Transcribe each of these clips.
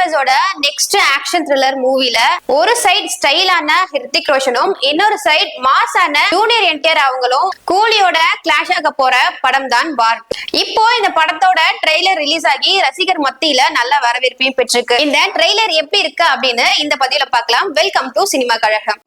யூனிவர்ஸோட next action thriller மூவில ஒரு side ஸ்டைலான Hrithik ரோஷனும் இன்னொரு சைடு மாஸான ஜூனியர் என்டிஆர் அவங்களும் கூலியோட கிளாஷ் ஆக போற படம் தான் வார். இப்போ இந்த படத்தோட ட்ரெய்லர் ரிலீஸ் ஆகி ரசிகர் மத்தியில நல்ல வரவேற்பையும் பெற்றிருக்கு. இந்த ட்ரெய்லர் எப்படி இருக்கு அப்படின்னு இந்த பதிவுல பார்க்கலாம். வெல்கம் டு சினிமா கழகம்.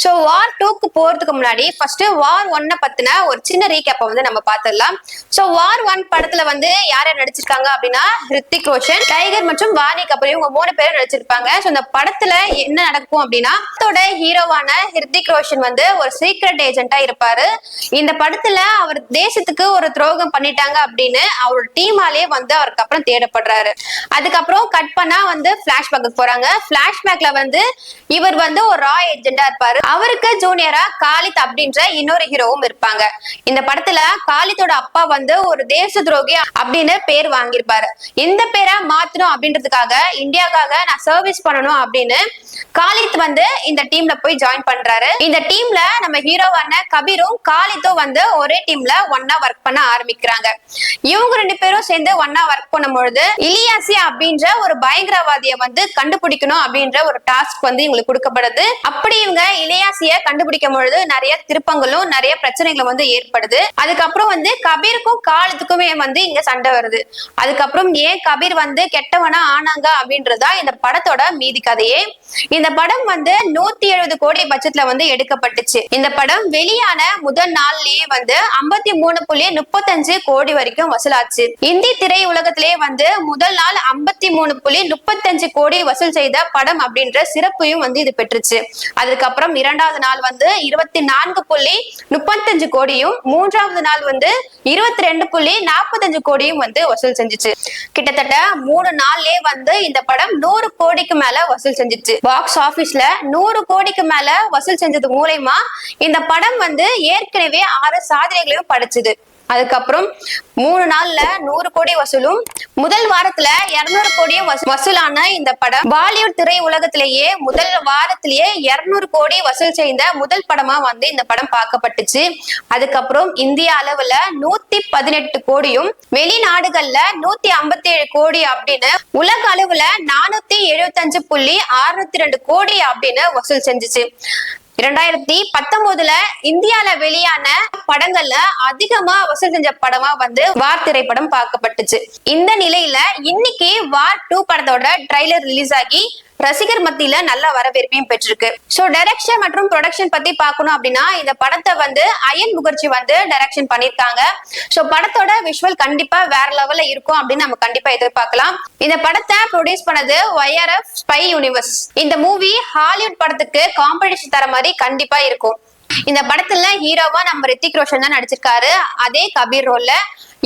சோ வார் 2க்கு போறதுக்கு முன்னாடி ஃபர்ஸ்ட் வார் 1 பத்தின ஒரு சின்ன ரீகேப்பை வந்து நம்ம பாத்துடலாம். சோ வார் 1 படத்துல வந்து யார் யார் நடிச்சிருக்காங்க அப்படின்னா ஹிருத்திக் ரோஷன், டைகர் மற்றும் வாணி கபூர் இவங்க 3 பேரும் நடிச்சிருப்பாங்க. சோ இந்த படத்துல என்ன நடக்கும் அப்படின்னா படத்தோட ஹீரோவான ஹிருத்திக் ரோஷன் வந்து ஒரு சீக்ரெட் ஏஜென்ட்டா இருப்பாரு. இந்த படத்துல அவர் தேசத்துக்கு ஒரு துரோகம் பண்ணிட்டாங்க அப்படின்னு அவரோட டீமாலே வந்து அவருக்கு அப்புறம் தேடப்படுறாரு. அதுக்கப்புறம் கட் பண்ணா வந்து பிளாஷ்பேக்கு போறாங்க. பிளாஷ்பேக்ல வந்து இவர் வந்து ஒரு ரா ஏஜென்ட்டா இருப்பாரு. அவருக்கு ஜூனியரா காலித் அப்படின்ற இன்னொரு ஹீரோவும் இருப்பாங்க. இந்த படத்துல காலித்தோட அப்பா வந்து ஒரு தேச துரோகி அப்படின்னு பேர் வாங்கியிருப்பாரு. இந்த பேரை மாத்தணும் அப்படின்றதுக்காக இந்தியாக்காக நான் சர்வீஸ் பண்ணணும் அப்படின்னு காலித் வந்து இந்த டீம்ல போய் ஜாயின் பண்றாரு. இந்த டீம்ல நம்ம ஹீரோவான கபீரும் காலித்தும் வந்து ஒரே டீம்ல ஒன்னா ஒர்க் பண்ண ஆரம்பிக்கிறாங்க. இவங்க 2 பேரும் சேர்ந்து ஒன்னா ஒர்க் பண்ணும்பொழுது இலியாசி அப்படின்ற ஒரு பயங்கரவாதியை வந்து கண்டுபிடிக்கணும் அப்படின்ற ஒரு டாஸ்க் வந்து இவங்களுக்கு கொடுக்கப்படுது. அப்படி இவங்க இலியாசிய கண்டுபிடிக்கும் பொழுது நிறைய திருப்பங்களும் நிறைய பிரச்சனைகளும் வந்து ஏற்படுது. அதுக்கப்புறம் வந்து கபீருக்கும் காலித்துக்குமே வந்து இங்க சண்டை வருது. அதுக்கப்புறம் ஏன் கபீர் வந்து கெட்டவனா ஆனாங்க அப்படின்றதா இந்த படத்தோட மீதி கதையே. இந்த படம் வந்து 170 கோடி பட்ஜெட்ல வந்து எடுக்கப்பட்டுச்சு. இந்த படம் வெளியான முதல் நாள்லயே வந்து 53.35 கோடி வரைக்கும் வசூலாச்சு. இந்தி திரை உலகத்திலேயே வந்து முதல் நாள் 53.35 கோடி வசூல் செய்த படம் அப்படின்ற சிறப்பையும் வந்து இது பெற்றுச்சு. அதுக்கப்புறம் இரண்டாவது நாள் வந்து 24.35 கோடியும், மூன்றாவது நாள் வந்து 22.45 கோடியும் வந்து வசூல் செஞ்சுச்சு. கிட்டத்தட்ட 3 நாள்லயே வந்து இந்த படம் 100 கோடிக்கு மேல வசூல் செஞ்சுச்சு. பாக்ஸ் ஆபீஸ்ல 100 கோடிக்கு மேல வசூல் செஞ்சது மூலமா இந்த படம் வந்து ஏற்கனவே 6 சாதனைகளையும் படைச்சுது. அதுக்கப்புறம் 3 நாள்ல 100 கோடி வசூலும், முதல் வாரத்துல 200 கோடியும் வசூலான இந்த படம் பாலிவுட் திரை உலகத்திலேயே முதல் வாரத்திலேயே 200 கோடி வசூல் செய்த முதல் படமா வந்து இந்த படம் பார்க்கப்பட்டுச்சு. அதுக்கப்புறம் இந்திய அளவுல 118 கோடியும், வெளிநாடுகள்ல 157 கோடி அப்படின்னு உலக அளவுல 475.602 கோடி அப்படின்னு வசூல் செஞ்சுச்சு. 2019 இந்தியால வெளியான படங்கள்ல அதிகமா வசூல் செஞ்ச படமா வந்து வார் திரைப்படம் பார்க்கப்பட்டுச்சு. இந்த நிலையில இன்னைக்கு வார் 2 படத்தோட ட்ரைலர் ரிலீஸ் ஆகி ரசிகர் மத்தியில நல்ல வரவேற்பையும் பெற்றிருக்கு. சோ டைரக்ஷன் மற்றும் ப்ரொடக்ஷன் பத்தி பார்க்கணும் அப்படின்னா இந்த படத்தை வந்து அயன் முகர்ஜி வந்து டைரக்ஷன் பண்ணிருக்காங்க. சோ படத்தோட விஷுவல் கண்டிப்பா வேற லெவல்ல இருக்கும் அப்படின்னு நம்ம கண்டிப்பா எதிர்பார்க்கலாம். இந்த படத்தை ப்ரொடியூஸ் பண்ணது YRF ஸ்பை யூனிவர்ஸ். இந்த மூவி ஹாலிவுட் படத்துக்கு காம்படிஷன் தர மாதிரி கண்டிப்பா இருக்கும். இந்த படத்துல ஹீரோவா நம்ம ரித்திக் ரோஷன் தான் நடிச்சிருக்காரு. அதே கபீர் ரோல்ல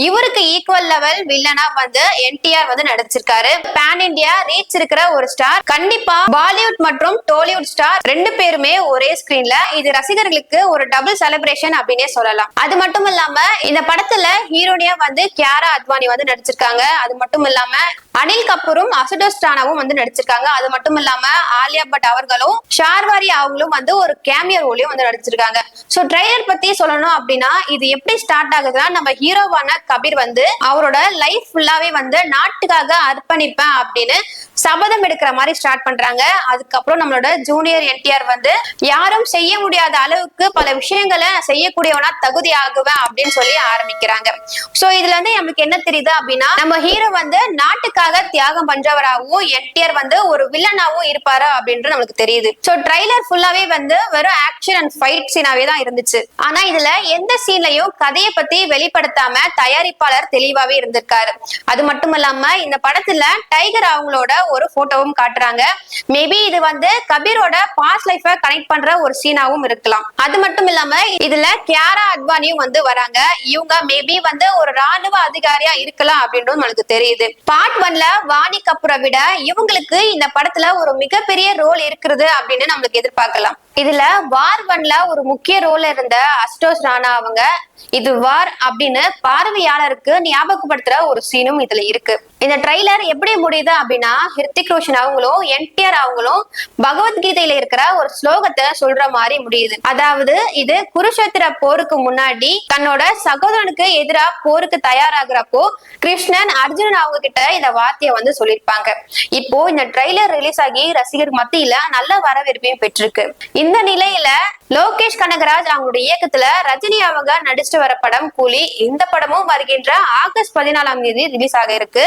இவருக்கு ஈக்குவல் லெவல் வில்லனா வந்து என்டிஆர் வந்து நடிச்சிருக்காரு. பேன் இந்தியா ரீச் இருக்கிற ஒரு ஸ்டார். கண்டிப்பா பாலிவுட் மற்றும் டோலிவுட் ஸ்டார் 2 பேருமே ஒரே ஸ்கிரீன்ல. இது ரசிகர்களுக்கு ஒரு டபுள் செலிப்ரேஷன் அப்படின்னே சொல்லலாம். அது மட்டும் இல்லாம இந்த படத்துல ஹீரோனியா வந்து கியாரா அத்வானி வந்து நடிச்சிருக்காங்க. அது மட்டும் இல்லாம அனில் கபூரும் அசுதோஷ் ராணாவும் வந்து நடிச்சிருக்காங்க. அது மட்டும் இல்லாம ஆலியா பட் அவர்களும் ஷார்வாரி அவங்களும் வந்து ஒரு கேமியோ ரோலையும் வந்து நடிச்சிருக்காங்க. சோ ட்ரைலர் பத்தி சொல்லணும் அப்படின்னா இது எப்படி ஸ்டார்ட் ஆகுதுன்னா நம்ம ஹீரோவான கபீர் வந்து அவரோட லைஃப் ஃபுல்லாவே வந்து நாட்டுக்காக அர்ப்பணிப்பேன் அப்படின்னு சபதம் எடுக்கிற மாதிரி ஸ்டார்ட் பண்றாங்க. அதுக்கப்புறம் நம்மளோட ஜூனியர் என்டிஆர் வந்து யாரும் செய்ய முடியாத அளவுக்கு பல விஷயங்களை செய்யக்கூடியவனா தகுதி ஆகுவேன் அப்படின்னு சொல்லி ஆரம்பிக்கிறாங்க. சோ இதுல இருந்து நமக்கு என்ன தெரியுது அப்படின்னா நம்ம ஹீரோ வந்து நாட்டுக்காக தியாகம் பண்றவராகவும் என்டிஆர் வந்து ஒரு வில்லனாவும் இருப்பாரு அப்படின்றது நமக்கு தெரியுது. சோ ட்ரைலர் ஃபுல்லாவே வந்து வெறும் ஆக்ஷன் அண்ட் ஃபைட் சீனாவே தான் இருந்துச்சு. ஆனா இதுல எந்த சீன்லயும் கதையை பத்தி வெளிப்படுத்தாம தயாரிப்பாளர் தெளிவாவே இருந்திருக்காரு. அது மட்டும் இல்லாம இந்த படத்துல டைகர் அவங்களோட ஒரு போட்டோவும் காட்டுறாங்க. மேபி இது வந்து கபீரோட பாஸ்ட் லைஃப கனெக்ட் பண்ற ஒரு சீனாவும் இருக்கலாம். அது மட்டும் இல்லாம இதுல கியாரா அத்வானியும் வந்து வராங்க. இவங்க மேபி வந்து ஒரு ராணுவ அதிகாரியா இருக்கலாம் அப்படின்றது நமக்கு தெரியுது. பார்ட் 1ல வாணி கபூரை விட இவங்களுக்கு இந்த படத்துல ஒரு மிகப்பெரிய ரோல் இருக்குது அப்படின்னு நம்மளுக்கு எதிர்பார்க்கலாம். இதுல வார் 1ல ஒரு முக்கிய ரோல் இருந்த அசுதோஷ் ராணா அவங்க இது வார் அப்படின்னு பார்வையாளருக்கு ஞாபகப்படுத்துற ஒரு சீனும் இதுல இருக்கு. இந்த ட்ரைலர் எப்படி முடியுது அப்படின்னா, ஹிருத்திக் ரோஷன் அவங்களும் என்டிஆர் அவங்களும் பகவத்கீதையில இருக்கிற ஒரு ஸ்லோகத்தை சொல்ற மாதிரி முடியுது. அதாவது இது குருஷேத்திர போருக்கு முன்னாடி தன்னோட சகோதரனுக்கு எதிரா போருக்கு தயாராகிறப்போ கிருஷ்ணன் அர்ஜுனன் அவங்க கிட்ட இந்த வார்த்தையை வந்து சொல்லியிருப்பாங்க. இப்போ இந்த ட்ரைலர் ரிலீஸ் ஆகி ரசிகர் மத்தியில நல்ல வரவேற்பையும் பெற்றிருக்கு. இந்த நிலையில லோகேஷ் கனகராஜ் அவங்களுடைய இயக்கத்துல ரஜினி அவங்க நடிச்சுட்டு வர படம் கூலி. இந்த படமும் வருகின்ற ஆகஸ்ட் 14 ரிலீஸ் ஆக இருக்கு.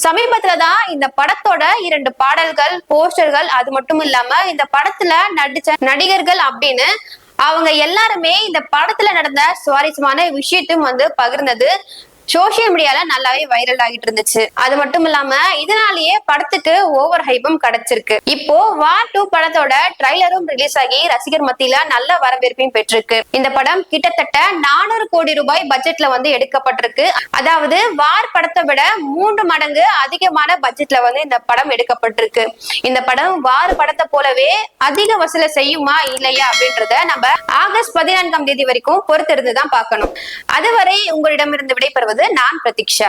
சமீபத்துலதான் இந்த படத்தோட 2 பாடல்கள், போஸ்டர்கள், அது மட்டும் இல்லாம இந்த படத்துல நடிச்ச நடிகர்கள் அப்படின்னு அவங்க எல்லாருமே இந்த படத்துல நடந்த சுவாரஸ்யமான விஷயத்தையும் வந்து பகிர்ந்தது சோசியல் மீடியால நல்லாவே வைரல் ஆகிட்டு இருந்துச்சு. அது மட்டும் இல்லாம இதனாலேயே படத்துக்கு ஓவர் ஹைப்பும் கிடைச்சிருக்கு. இப்போ வார் 2 படத்தோட ட்ரைலரும் ரிலீஸ் ஆகி ரசிகர் மத்தியில நல்ல வரவேற்பையும் பெற்றிருக்கு. இந்த படம் கிட்டத்தட்ட 400 கோடி ரூபாய் பட்ஜெட்ல வந்து எடுக்கப்பட்டிருக்கு. அதாவது வார் படத்தை விட 3 மடங்கு அதிகமான பட்ஜெட்ல வந்து இந்த படம் எடுக்கப்பட்டிருக்கு. இந்த படம் வார் படத்தை போலவே அதிக வசூல செய்யுமா இல்லையா அப்படின்றத நம்ம ஆகஸ்ட் 14 வரைக்கும் பொறுத்திருந்துதான் பார்க்கணும். அதுவரை உங்களிடமிருந்து விடைபெறுவது நான் பிரதீக்ஷா.